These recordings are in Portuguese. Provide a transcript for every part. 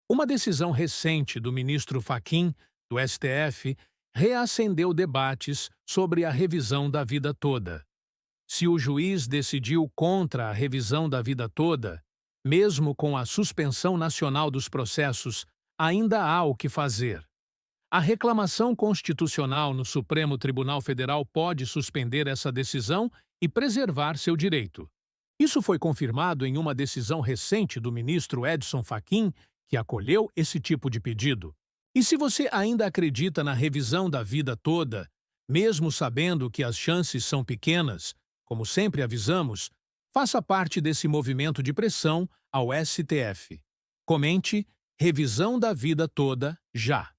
Uma decisão recente do ministro Fachin, do STF, reacendeu debates sobre a revisão da vida toda. Se o juiz decidiu contra a revisão da vida toda, mesmo com a suspensão nacional dos processos, ainda há o que fazer. A reclamação constitucional no Supremo Tribunal Federal pode suspender essa decisão e preservar seu direito. Isso foi confirmado em uma decisão recente do ministro Edson Fachin, que acolheu esse tipo de pedido. E se você ainda acredita na revisão da vida toda, mesmo sabendo que as chances são pequenas, como sempre avisamos, faça parte desse movimento de pressão ao STF. Comente revisão da vida toda já.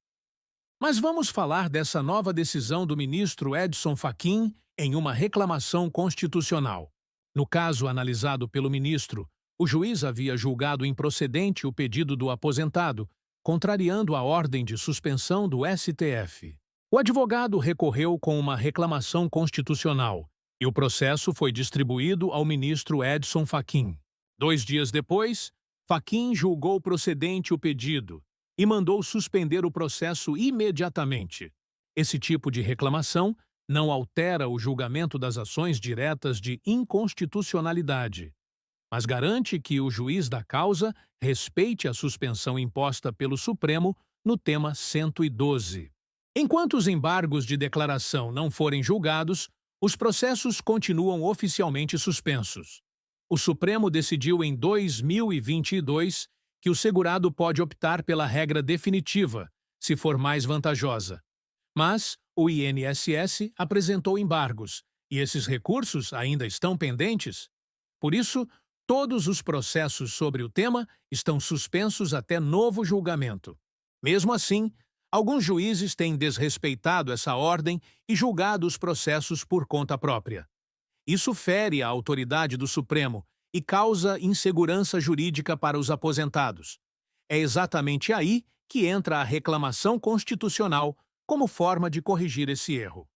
Mas vamos falar dessa nova decisão do ministro Edson Fachin em uma reclamação constitucional. No caso analisado pelo ministro, o juiz havia julgado improcedente o pedido do aposentado, contrariando a ordem de suspensão do STF. O advogado recorreu com uma reclamação constitucional e o processo foi distribuído ao ministro Edson Fachin. 2 dias depois, Fachin julgou procedente o pedido e mandou suspender o processo imediatamente. Esse tipo de reclamação não altera o julgamento das ações diretas de inconstitucionalidade, mas garante que o juiz da causa respeite a suspensão imposta pelo Supremo no tema 112. Enquanto os embargos de declaração não forem julgados, os processos continuam oficialmente suspensos. O Supremo decidiu em 2022 que o segurado pode optar pela regra definitiva, se for mais vantajosa. Mas o INSS apresentou embargos, e esses recursos ainda estão pendentes. Por isso, todos os processos sobre o tema estão suspensos até novo julgamento. Mesmo assim, alguns juízes têm desrespeitado essa ordem e julgado os processos por conta própria. Isso fere a autoridade do Supremo e causa insegurança jurídica para os aposentados. É exatamente aí que entra a reclamação constitucional como forma de corrigir esse erro.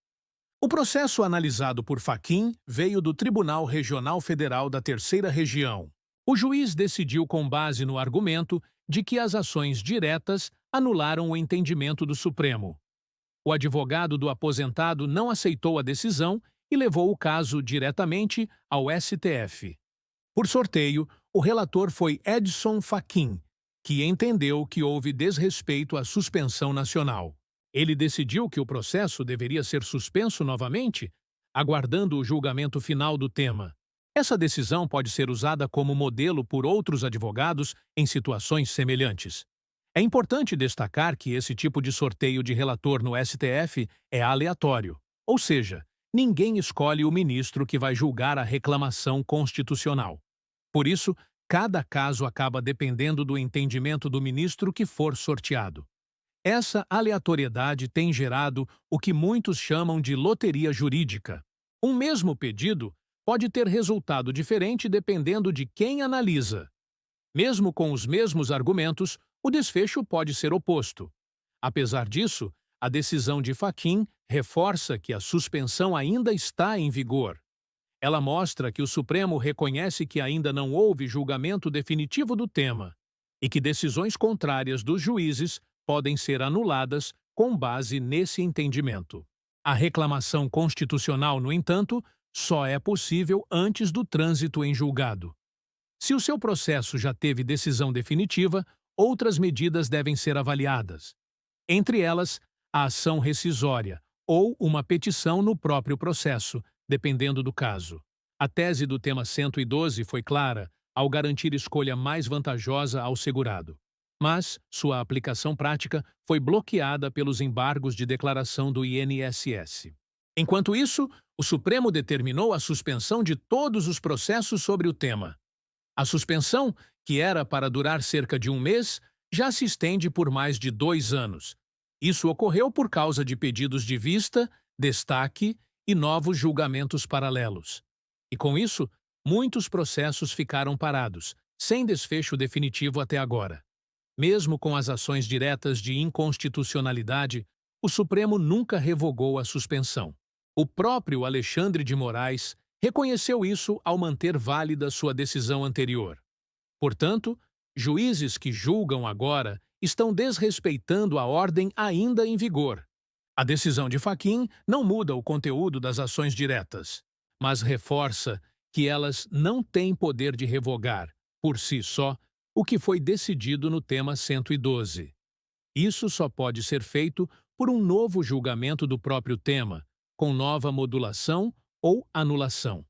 O processo analisado por Fachin veio do Tribunal Regional Federal da Terceira Região. O juiz decidiu com base no argumento de que as ações diretas anularam o entendimento do Supremo. O advogado do aposentado não aceitou a decisão e levou o caso diretamente ao STF. Por sorteio, o relator foi Edson Fachin, que entendeu que houve desrespeito à suspensão nacional. Ele decidiu que o processo deveria ser suspenso novamente, aguardando o julgamento final do tema. Essa decisão pode ser usada como modelo por outros advogados em situações semelhantes. É importante destacar que esse tipo de sorteio de relator no STF é aleatório, ou seja, ninguém escolhe o ministro que vai julgar a reclamação constitucional. Por isso, cada caso acaba dependendo do entendimento do ministro que for sorteado. Essa aleatoriedade tem gerado o que muitos chamam de loteria jurídica. Um mesmo pedido pode ter resultado diferente dependendo de quem analisa. Mesmo com os mesmos argumentos, o desfecho pode ser oposto. Apesar disso, a decisão de Fachin reforça que a suspensão ainda está em vigor. Ela mostra que o Supremo reconhece que ainda não houve julgamento definitivo do tema e que decisões contrárias dos juízes podem ser anuladas com base nesse entendimento. A reclamação constitucional, no entanto, só é possível antes do trânsito em julgado. Se o seu processo já teve decisão definitiva, outras medidas devem ser avaliadas. Entre elas, a ação rescisória ou uma petição no próprio processo, dependendo do caso. A tese do tema 112 foi clara ao garantir escolha mais vantajosa ao segurado. Mas sua aplicação prática foi bloqueada pelos embargos de declaração do INSS. Enquanto isso, o Supremo determinou a suspensão de todos os processos sobre o tema. A suspensão, que era para durar cerca de um mês, já se estende por mais de 2 anos. Isso ocorreu por causa de pedidos de vista, destaque e novos julgamentos paralelos. E com isso, muitos processos ficaram parados, sem desfecho definitivo até agora. Mesmo com as ações diretas de inconstitucionalidade, o Supremo nunca revogou a suspensão. O próprio Alexandre de Moraes reconheceu isso ao manter válida sua decisão anterior. Portanto, Juízes que julgam agora estão desrespeitando a ordem ainda em vigor. A decisão de Fachin não muda o conteúdo das ações diretas, mas reforça que elas não têm poder de revogar, por si só, o que foi decidido no tema 112. Isso só pode ser feito por um novo julgamento do próprio tema, com nova modulação ou anulação.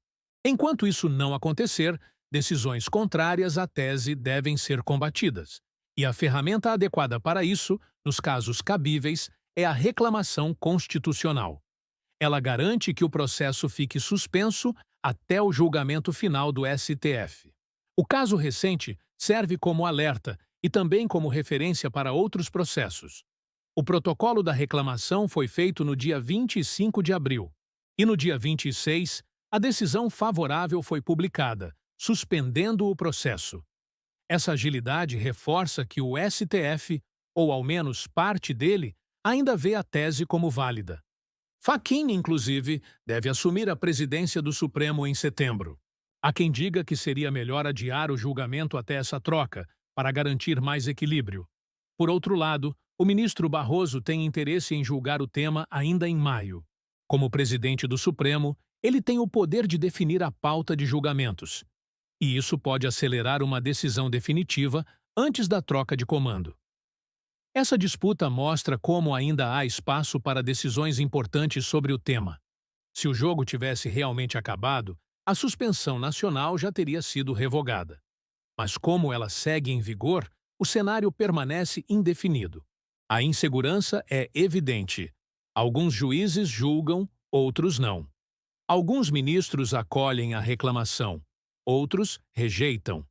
Enquanto isso não acontecer, decisões contrárias à tese devem ser combatidas, e a ferramenta adequada para isso, nos casos cabíveis, é a reclamação constitucional. Ela garante que o processo fique suspenso até o julgamento final do STF. O caso recente serve como alerta e também como referência para outros processos. O protocolo da reclamação foi feito no dia 25 de abril, e no dia 26, a decisão favorável foi publicada, suspendendo o processo. Essa agilidade reforça que o STF, ou ao menos parte dele, ainda vê a tese como válida. Fachin, inclusive, deve assumir a presidência do Supremo em setembro. Há quem diga que seria melhor adiar o julgamento até essa troca, para garantir mais equilíbrio. Por outro lado, o ministro Barroso tem interesse em julgar o tema ainda em maio. Como presidente do Supremo, ele tem o poder de definir a pauta de julgamentos. E isso pode acelerar uma decisão definitiva antes da troca de comando. Essa disputa mostra como ainda há espaço para decisões importantes sobre o tema. Se o jogo tivesse realmente acabado, a suspensão nacional já teria sido revogada. Mas como ela segue em vigor, o cenário permanece indefinido. A insegurança é evidente. Alguns juízes julgam, outros não. Alguns ministros acolhem a reclamação, outros rejeitam.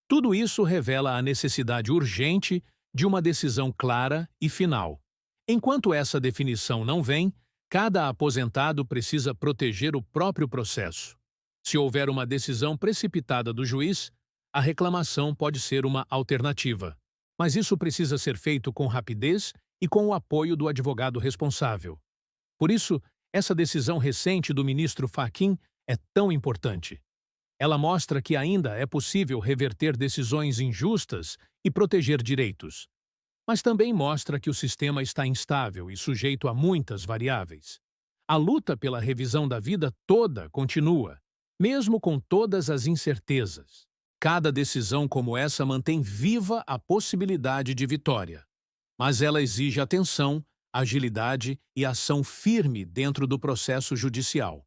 Tudo isso revela a necessidade urgente de uma decisão clara e final. Enquanto essa definição não vem, cada aposentado precisa proteger o próprio processo. Se houver uma decisão precipitada do juiz, a reclamação pode ser uma alternativa. Mas isso precisa ser feito com rapidez e com o apoio do advogado responsável. Por isso, essa decisão recente do ministro Fachin é tão importante. Ela mostra que ainda é possível reverter decisões injustas e proteger direitos. Mas também mostra que o sistema está instável e sujeito a muitas variáveis. A luta pela revisão da vida toda continua, mesmo com todas as incertezas. Cada decisão como essa mantém viva a possibilidade de vitória. Mas ela exige atenção, agilidade e ação firme dentro do processo judicial.